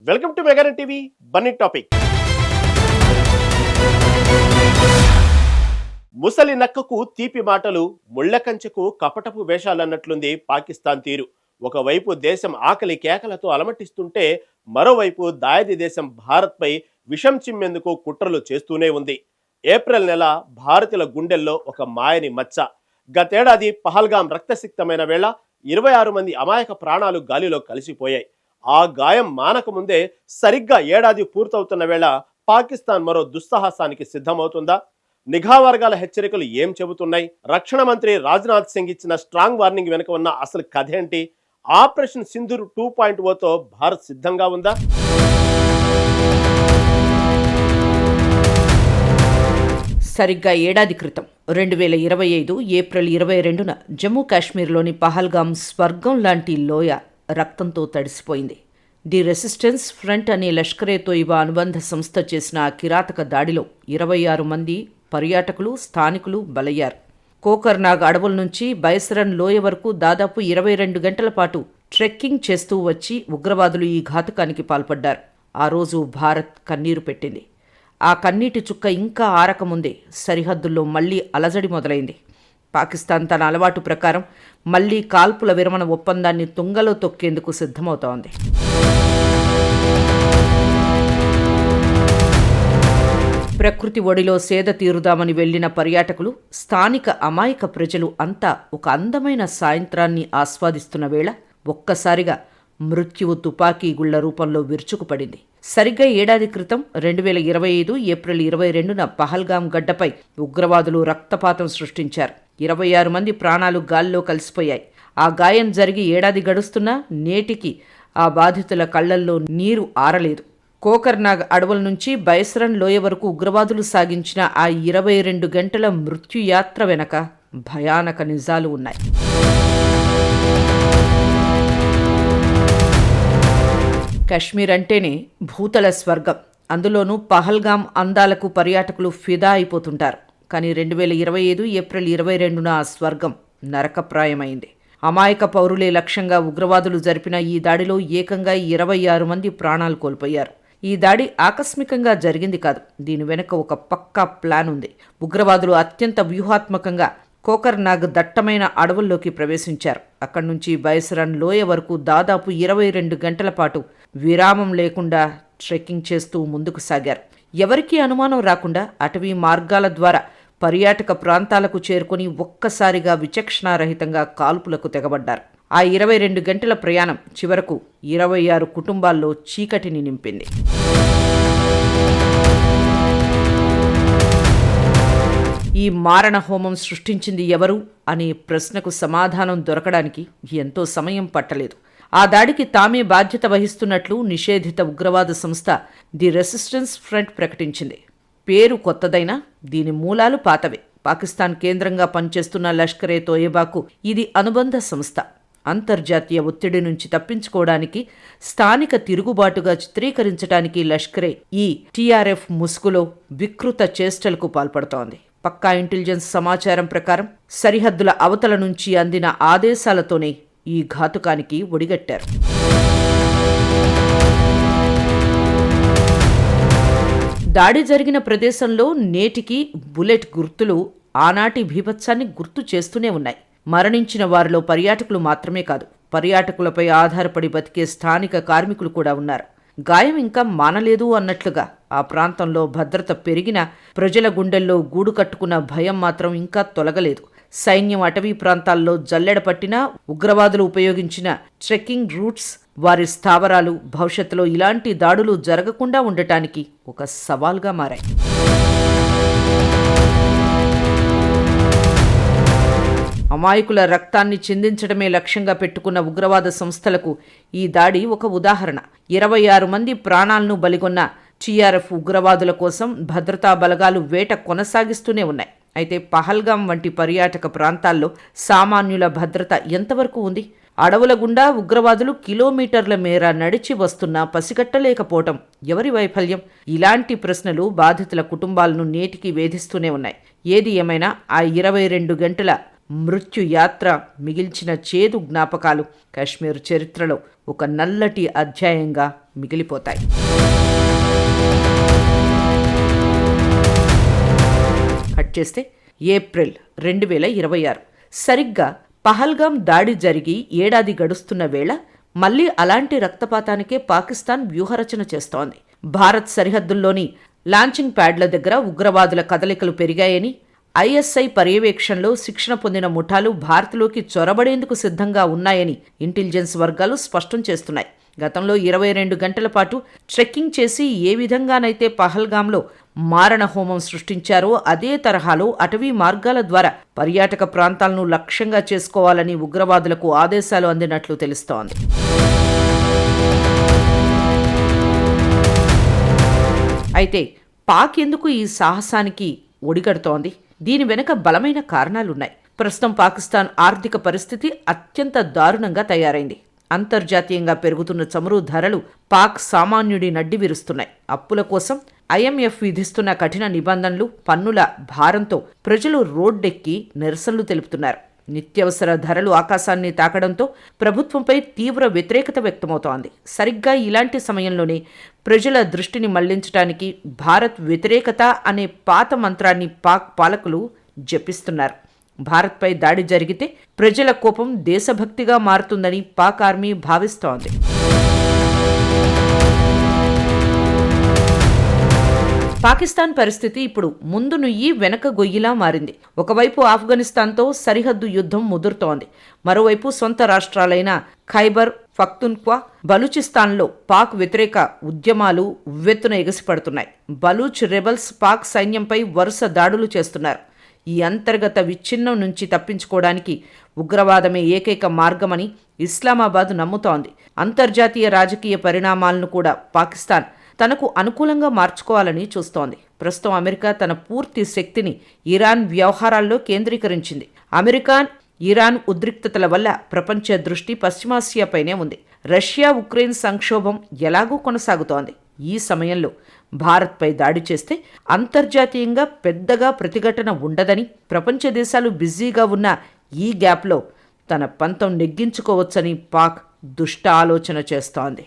Welcome to Megaren TV Bunny topic. ముసలి నక్కకు తీపి మాటలు, ముళ్ళ కంచెకు కపటపు వేషాలన్నట్లుంది పాకిస్తాన్ తీరు. ఒకవైపు దేశం ఆకలి కేకలతో అలమటిస్తుంటే మరోవైపు దాయాది దేశం భారత్పై విషం చిమ్మేందుకు కుట్రలు చేస్తూనే ఉంది. ఏప్రిల్ నెల భారతీయుల గుండెల్లో ఒక మాయని మచ్చ. గతేడాది పహల్గాం రక్తసిక్తమైన వేళ 26 మంది అమాయక ప్రాణాలు గాలిలో కలిసిపోయాయి. ఆ గాయం మానక ముందే సరిగ్గా ఏడాది పూర్తవుతున్న వేళ పాకిస్తాన్ మరో దుస్సాహసానికి సిద్ధమవుతుందా? నిఘా వర్గాల హెచ్చరికలు ఏం చెబుతున్నాయి? రక్షణ మంత్రి రాజ్నాథ్ సింగ్ ఇచ్చిన స్ట్రాంగ్ వార్నింగ్ వెనుక ఉన్న అసలు కథ ఏంటి? ఆపరేషన్ సింధూర్ 2.0తో భారత్ సిద్ధంగా ఉందా? సరిగ్గా ఏడాది క్రితం 2025 ఏప్రిల్ 22న జమ్మూ కాశ్మీర్లోని పహల్గాం స్వర్గం లాంటి లోయ రక్తంతో తడిసిపోయింది. ది రెసిస్టెన్స్ ఫ్రంట్ అనే లష్కరే తోయిబా అనుబంధ సంస్థ చేసిన ఆ కిరాతక దాడిలో 26 మంది పర్యాటకులు, స్థానికులు బలయ్యారు. కోకర్నాగ్ అడవుల నుంచి బైసరన్ లోయ వరకు దాదాపు 22 గంటల పాటు ట్రెక్కింగ్ చేస్తూ వచ్చి ఉగ్రవాదులు ఈ ఘాతుకానికి పాల్పడ్డారు. ఆ రోజు భారత్ కన్నీరు పెట్టింది. ఆ కన్నీటి చుక్క ఇంకా ఆరకముందే సరిహద్దుల్లో మళ్లీ అలజడి మొదలైంది. పాకిస్తాన్ తన అలవాటు ప్రకారం మళ్లీ కాల్పుల విరమణ ఒప్పందాన్ని తుంగలో తొక్కేందుకు సిద్ధమవుతోంది. ప్రకృతి ఒడిలో సేద తీరుదామని వెళ్లిన పర్యాటకులు, స్థానిక అమాయక ప్రజలు అంతా ఒక అందమైన సాయంత్రాన్ని ఆస్వాదిస్తున్న వేళ ఒక్కసారిగా మృత్యువు తుపాకీ గుళ్ల రూపంలో విరుచుకుపడింది. సరిగ్గా ఏడాది క్రితం 2025 ఏప్రిల్ 22న పహల్గాం గడ్డపై ఉగ్రవాదులు రక్తపాతం సృష్టించారు. 26 మంది ప్రాణాలు గాల్లో కలిసిపోయాయి. ఆ గాయం జరిగి ఏడాది గడుస్తున్నా నేటికి ఆ బాధితుల కళ్లల్లో నీరు ఆరలేదు. కోకర్నాగ్ అడవుల నుంచి బైసరన్ లోయ వరకు ఉగ్రవాదులు సాగించిన ఆ 22 గంటల మృత్యుయాత్ర వెనక భయానక నిజాలు ఉన్నాయి. కశ్మీర్ అంటేనే భూతల స్వర్గం. అందులోనూ పహల్గాం అందాలకు పర్యాటకులు ఫిదా అయిపోతుంటారు. కానీ 2025 ఏప్రిల్ 22న ఆ స్వర్గం నరకప్రాయమైంది. అమాయక పౌరులే లక్ష్యంగా ఉగ్రవాదులు జరిపిన ఈ దాడిలో ఏకంగా 26 మంది ప్రాణాలు కోల్పోయారు. ఈ దాడి ఆకస్మికంగా జరిగింది కాదు. దీని వెనుక ఒక పక్కా ప్లాన్ ఉంది. ఉగ్రవాదులు అత్యంత వ్యూహాత్మకంగా కోకర్నాగ్ దట్టమైన అడవుల్లోకి ప్రవేశించారు. అక్కడి నుంచి బైసరన్ లోయ వరకు దాదాపు 22 గంటల పాటు విరామం లేకుండా ట్రెక్కింగ్ చేస్తూ ముందుకు సాగారు. ఎవరికీ అనుమానం రాకుండా అటవీ మార్గాల ద్వారా పర్యాటక ప్రాంతాలకు చేరుకుని ఒక్కసారిగా విచక్షణారహితంగా కాల్పులకు తెగబడ్డారు. ఆ 22 గంటల ప్రయాణం చివరకు 26 కుటుంబాల్లో చీకటిని నింపింది. ఈ మారణ హోమం సృష్టించింది ఎవరు అనే ప్రశ్నకు సమాధానం దొరకడానికి ఎంతో సమయం పట్టలేదు. ఆ దాడికి తామే బాధ్యత వహిస్తున్నట్లు నిషేధిత ఉగ్రవాద సంస్థ ది రెసిస్టెన్స్ ఫ్రంట్ ప్రకటించింది. పేరు కొత్తదైనా దీని మూలాలు పాతవే. పాకిస్తాన్ కేంద్రంగా పనిచేస్తున్న లష్కరే తోయిబాకు ఇది అనుబంధ సంస్థ. అంతర్జాతీయ ఒత్తిడి నుంచి తప్పించుకోవడానికి, స్థానిక తిరుగుబాటుగా చిత్రీకరించడానికి లష్కరే ఈ టీఆర్ఎఫ్ ముసుగులో వికృత చేష్టలకు పాల్పడుతోంది. పక్కా ఇంటెలిజెన్స్ సమాచారం ప్రకారం సరిహద్దుల అవతల నుంచి అందిన ఆదేశాలతోనే ఈ ఘాతుకానికి ఒడిగట్టారు. దాడి జరిగిన ప్రదేశంలో నేటికి బుల్లెట్ గుర్తులు ఆనాటి భీభత్సాన్ని గుర్తు చేస్తూనే ఉన్నాయి. మరణించిన వారిలో పర్యాటకులు మాత్రమే కాదు, పర్యాటకులపై ఆధారపడి బతికే స్థానిక కార్మికులు కూడా ఉన్నారు. గాయం ఇంకా మానలేదు అన్నట్లుగా ఆ ప్రాంతంలో భద్రత పెరిగిన ప్రజల గుండెల్లో గూడు కట్టుకున్న భయం మాత్రం ఇంకా తొలగలేదు. సైన్యం అటవీ ప్రాంతాల్లో జల్లెడ పట్టినా ఉగ్రవాదులు ఉపయోగించిన ట్రెక్కింగ్ రూట్స్, వారి స్థావరాలు భవిష్యత్తులో ఇలాంటి దాడులు జరగకుండా ఉండటానికి ఒక సవాల్గా మారాయి. అమాయకుల రక్తాన్ని చిందించడమే లక్ష్యంగా పెట్టుకున్న ఉగ్రవాద సంస్థలకు ఈ దాడి ఒక ఉదాహరణ. 26 మంది ప్రాణాలను బలిగొన్న టీఆర్ఎఫ్ ఉగ్రవాదుల కోసం భద్రతా బలగాలు వేట కొనసాగిస్తూనే ఉన్నాయి. అయితే పహల్గాం వంటి పర్యాటక ప్రాంతాల్లో సామాన్యుల భద్రత ఎంతవరకు ఉంది? అడవుల గుండా ఉగ్రవాదులు కిలోమీటర్ల మేర నడిచి వస్తున్నా పసిగట్టలేకపోవటం ఎవరి వైఫల్యం? ఇలాంటి ప్రశ్నలు బాధితుల కుటుంబాలను నేటికి వేధిస్తూనే ఉన్నాయి. ఏది ఏమైనా ఆ 22 గంటల మృత్యు యాత్ర మిగిల్చిన చేదు జ్ఞాపకాలు కాశ్మీర్ చరిత్రలో ఒక నల్లటి అధ్యాయంగా మిగిలిపోతాయి. కట్ చేస్తే ఏప్రిల్ 2026 సరిగ్గా పహల్గాం దాడి జరిగి ఏడాది గడుస్తున్న వేళ మళ్లీ అలాంటి రక్తపాతానికే పాకిస్తాన్ వ్యూహరచన చేస్తోంది. భారత్ సరిహద్దుల్లోని లాంచింగ్ ప్యాడ్ల దగ్గర ఉగ్రవాదుల కదలికలు పెరిగాయని, ఐఎస్ఐ పర్యవేక్షణలో శిక్షణ పొందిన ముఠాలు భారత్లోకి చొరబడేందుకు సిద్ధంగా ఉన్నాయని ఇంటెలిజెన్స్ వర్గాలు స్పష్టం చేస్తున్నాయి. గతంలో 22 గంటల పాటు ట్రెక్కింగ్ చేసి ఏ విధంగానైతే పహల్గాంలో మారణ హోమం సృష్టించారో అదే తరహాలో అటవీ మార్గాల ద్వారా పర్యాటక ప్రాంతాలను లక్ష్యంగా చేసుకోవాలని ఉగ్రవాదులకు ఆదేశాలు అందినట్లు తెలుస్తోంది. అయితే పాక్ ఎందుకు ఈ సాహసానికి ఒడిగడుతోంది? దీని వెనుక బలమైన కారణాలున్నాయి. ప్రస్తుతం పాకిస్తాన్ ఆర్థిక పరిస్థితి అత్యంత దారుణంగా తయారైంది. అంతర్జాతీయంగా పెరుగుతున్న చమురు ధరలు పాక్ సామాన్యుడి నడ్డి విరుస్తున్నాయి. అప్పుల కోసం ఐఎంఎఫ్ విధిస్తున్న కఠిన నిబంధనలు, పన్నుల భారంతో ప్రజలు రోడ్డెక్కి నిరసనలు తెలుపుతున్నారు. నిత్యావసర ధరలు ఆకాశాన్ని తాకడంతో ప్రభుత్వంపై తీవ్ర వ్యతిరేకత వ్యక్తమవుతోంది. సరిగ్గా ఇలాంటి సమయంలోనే ప్రజల దృష్టిని మళ్లించడానికి భారత్ వ్యతిరేకత అనే పాత మంత్రాన్ని పాక్ పాలకులు జపిస్తున్నారు. భారత్పై దాడి జరిగితే ప్రజల కోపం దేశభక్తిగా మారుతుందని పాక్ ఆర్మీ భావిస్తోంది. పాకిస్తాన్ పరిస్థితి ఇప్పుడు ముందు నుయ్యి వెనక గొయ్యిలా మారింది. ఒకవైపు ఆఫ్ఘనిస్తాన్తో సరిహద్దు యుద్ధం ముదురుతోంది. మరోవైపు సొంత రాష్ట్రాలైన ఖైబర్ పఖ్తూన్ఖ్వా, బలూచిస్తాన్లో పాక్ వ్యతిరేక ఉద్యమాలు ఉవ్వెత్తున ఎగసిపడుతున్నాయి. బలూచ్ రెబల్స్ పాక్ సైన్యంపై వరుస దాడులు చేస్తున్నారు. ఈ అంతర్గత విచ్ఛిన్నం నుంచి తప్పించుకోవడానికి ఉగ్రవాదమే ఏకైక మార్గమని ఇస్లామాబాద్ నమ్ముతోంది. అంతర్జాతీయ రాజకీయ పరిణామాలను కూడా పాకిస్తాన్ తనకు అనుకూలంగా మార్చుకోవాలని చూస్తోంది. ప్రస్తుతం అమెరికా తన పూర్తి శక్తిని ఇరాన్ వ్యవహారాల్లో కేంద్రీకరించింది. అమెరికా, ఇరాన్ ఉద్రిక్తతల వల్ల ప్రపంచ దృష్టి పశ్చిమాసియాపైనే ఉంది. రష్యా ఉక్రెయిన్ సంక్షోభం ఎలాగూ కొనసాగుతోంది. ఈ సమయంలో భారత్పై దాడి చేస్తే అంతర్జాతీయంగా పెద్దగా ప్రతిఘటన ఉండదని, ప్రపంచ దేశాలు బిజీగా ఉన్న ఈ గ్యాప్లో తన పంతం నెగ్గించుకోవచ్చని పాక్ దుష్ట ఆలోచన చేస్తోంది.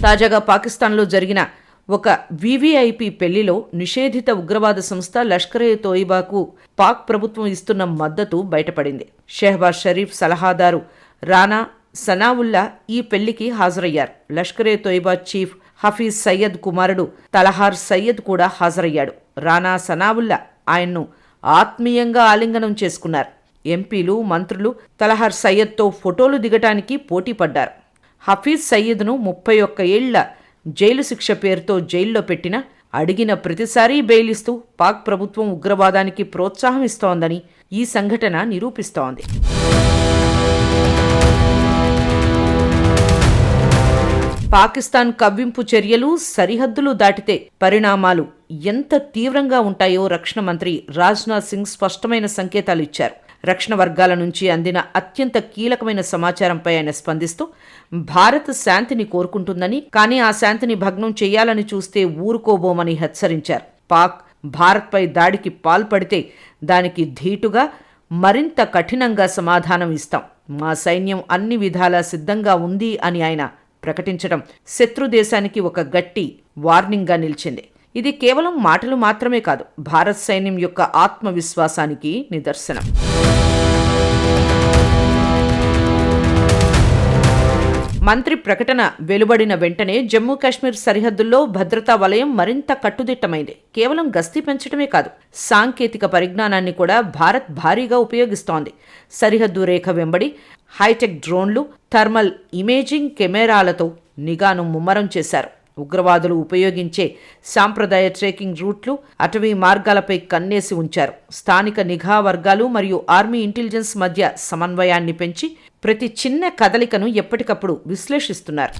తాజాగా పాకిస్తాన్లో జరిగిన ఒక వివిఐపి పెళ్లిలో నిషేధిత ఉగ్రవాద సంస్థ లష్కర్-ఏ-తోయిబాకు పాక్ ప్రభుత్వం ఇస్తున్న మద్దతు బయటపడింది. షెహబాజ్ షరీఫ్ సలహాదారు రానా సనావుల్లా ఈ పెళ్లికి హాజరయ్యారు. లష్కర్-ఏ-తోయిబా చీఫ్ హఫీజ్ సయ్యద్ కుమారుడు తలహార్ సయ్యద్ కూడా హాజరయ్యాడు. రానా సనావుల్లా ఆయన్ను ఆత్మీయంగా ఆలింగనం చేసుకున్నారు. ఎంపీలు, మంత్రులు తలహార్ సయ్యద్తో ఫోటోలు దిగటానికి పోటీ పడ్డారు. హఫీజ్ సయ్యద్ను 31 ఏళ్ల జైలు శిక్ష పేరుతో జైల్లో పెట్టినా అడిగిన ప్రతిసారీ బెయిలిస్తూ పాక్ ప్రభుత్వం ఉగ్రవాదానికి ప్రోత్సాహం ఇస్తోందని ఈ సంఘటన నిరూపిస్తోంది. పాకిస్తాన్ కవ్వింపు చర్యలు సరిహద్దులు దాటితే పరిణామాలు ఎంత తీవ్రంగా ఉంటాయో రక్షణ మంత్రి రాజ్నాథ్ సింగ్ స్పష్టమైన సంకేతాలు ఇచ్చారు. రక్షణ వర్గాల నుంచి అందిన అత్యంత కీలకమైన సమాచారంపై ఆయన స్పందిస్తూ భారత్ శాంతిని కోరుకుంటుందని, కానీ ఆ శాంతిని భగ్నం చేయాలని చూస్తే ఊరుకోబోమని హెచ్చరించారు. పాక్ భారత్పై దాడికి పాల్పడితే దానికి ధీటుగా మరింత కఠినంగా సమాధానం ఇస్తాం. మా సైన్యం అన్ని విధాలా సిద్ధంగా ఉంది అని ఆయన ప్రకటించడం శత్రు దేశానికి ఒక గట్టి వార్నింగ్గా నిలిచింది. ఇది కేవలం మాటలు మాత్రమే కాదు, భారత్ సైన్యం యొక్క ఆత్మవిశ్వాసానికి నిదర్శనం. మంత్రి ప్రకటన వెలువడిన వెంటనే జమ్మూ కాశ్మీర్ సరిహద్దుల్లో భద్రతా వలయం మరింత కట్టుదిట్టమైంది. కేవలం గస్తీ పెంచడమే కాదు, సాంకేతిక పరిజ్ఞానాన్ని కూడా భారత్ భారీగా ఉపయోగిస్తోంది. సరిహద్దు రేఖ వెంబడి హైటెక్ డ్రోన్లు, థర్మల్ ఇమేజింగ్ కెమెరాలతో నిఘాను ముమ్మరం చేశారు. ఉగ్రవాదులు ఉపయోగించే సాంప్రదాయ ట్రెకింగ్ రూట్లు, అటవీ మార్గాలపై కన్నేసి ఉంచారు. స్థానిక నిఘా వర్గాలు మరియు ఆర్మీ ఇంటెలిజెన్స్ మధ్య సమన్వయాన్ని పెంచి ప్రతి చిన్న కదలికను ఎప్పటికప్పుడు విశ్లేషిస్తున్నారు.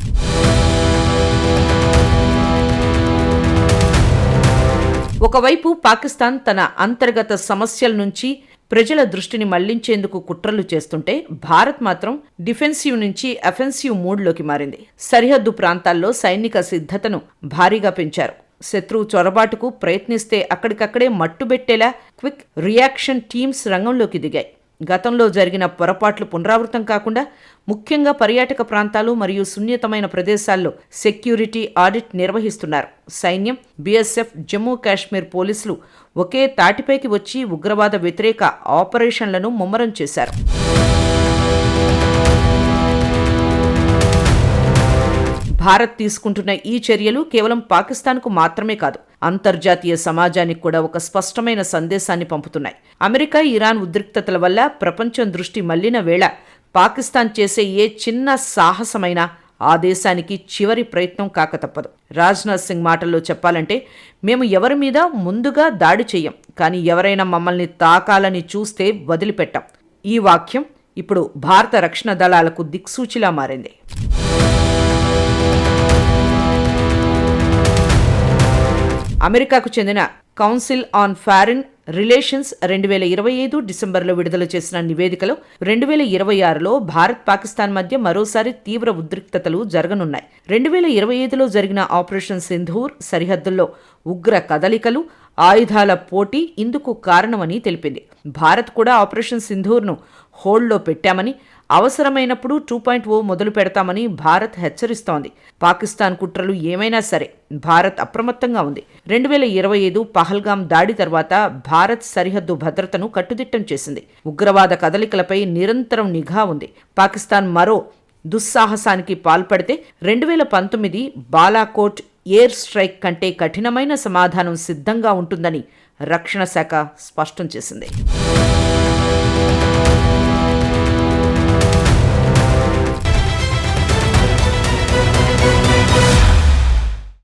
ఒకవైపు పాకిస్తాన్ తన అంతర్గత సమస్యల నుంచి ప్రజల దృష్టిని మళ్లించేందుకు కుట్రలు చేస్తుంటే, భారత్ మాత్రం డిఫెన్సివ్ నుంచి అఫెన్సివ్ మూడ్లోకి మారింది. సరిహద్దు ప్రాంతాల్లో సైనిక సిద్ధతను భారీగా పెంచారు. శత్రువు చొరబాటుకు ప్రయత్నిస్తే అక్కడికక్కడే మట్టుబెట్టేలా క్విక్ రియాక్షన్ టీమ్స్ రంగంలోకి దిగాయి. గతంలో జరిగిన పొరపాట్లు పునరావృతం కాకుండా ముఖ్యంగా పర్యాటక ప్రాంతాలు మరియు సున్నితమైన ప్రదేశాల్లో సెక్యూరిటీ ఆడిట్ నిర్వహిస్తున్నారు. సైన్యం, బీఎస్ఎఫ్, జమ్మూ కాశ్మీర్ పోలీసులు ఒకే తాటిపైకి వచ్చి ఉగ్రవాద వ్యతిరేక ఆపరేషన్లను ముమ్మరం చేశారు. భారత్ తీసుకుంటున్న ఈ చర్యలు కేవలం పాకిస్తాన్కు మాత్రమే కాదు, అంతర్జాతీయ సమాజానికి కూడా ఒక స్పష్టమైన సందేశాన్ని పంపుతున్నాయి. అమెరికా, ఇరాన్ ఉద్రిక్తతల వల్ల ప్రపంచం దృష్టి మళ్లిన వేళ పాకిస్తాన్ చేసే ఏ చిన్న సాహసమైనా ఆ దేశానికి చివరి ప్రయత్నం కాక తప్పదు. రాజ్నాథ్ సింగ్ మాటల్లో చెప్పాలంటే, మేము ఎవరి మీద ముందుగా దాడి చెయ్యం, కానీ ఎవరైనా మమ్మల్ని తాకాలని చూస్తే వదిలిపెట్టాం. ఈ వాక్యం ఇప్పుడు భారత రక్షణ దళాలకు దిక్సూచిలా మారింది. అమెరికాకు చెందిన కౌన్సిల్ ఆన్ ఫారిన్ రిలేషన్స్ 2025 డిసెంబర్లో విడుదల చేసిన నివేదికలో 2026లో భారత్, పాకిస్తాన్ మధ్య మరోసారి తీవ్ర ఉద్రిక్తతలు జరగనున్నాయి. 2025లో జరిగిన ఆపరేషన్ సింధూర్ సరిహద్దుల్లో ఉగ్ర కదలికలు, ఆయుధాల పోటీ ఇందుకు కారణమని తెలిపింది. భారత్ కూడా ఆపరేషన్ సింధూర్ను హోల్డ్లో పెట్టామని, అవసరమైనప్పుడు 2.0 మొదలు పెడతామని భారత్ హెచ్చరిస్తోంది. పాకిస్తాన్ కుట్రలు ఏమైనా సరే భారత్ అప్రమత్తంగా ఉంది. 2025 పహల్గాం దాడి తర్వాత భారత్ సరిహద్దు భద్రతను కట్టుదిట్టం చేసింది. ఉగ్రవాద కదలికలపై నిరంతరం నిఘా ఉంది. పాకిస్తాన్ మరో దుస్సాహసానికి పాల్పడితే 2019 బాలాకోట్ ఎయిర్ స్ట్రైక్ కంటే కఠినమైన సమాధానం సిద్ధంగా ఉంటుందని రక్షణ శాఖ స్పష్టం చేసింది.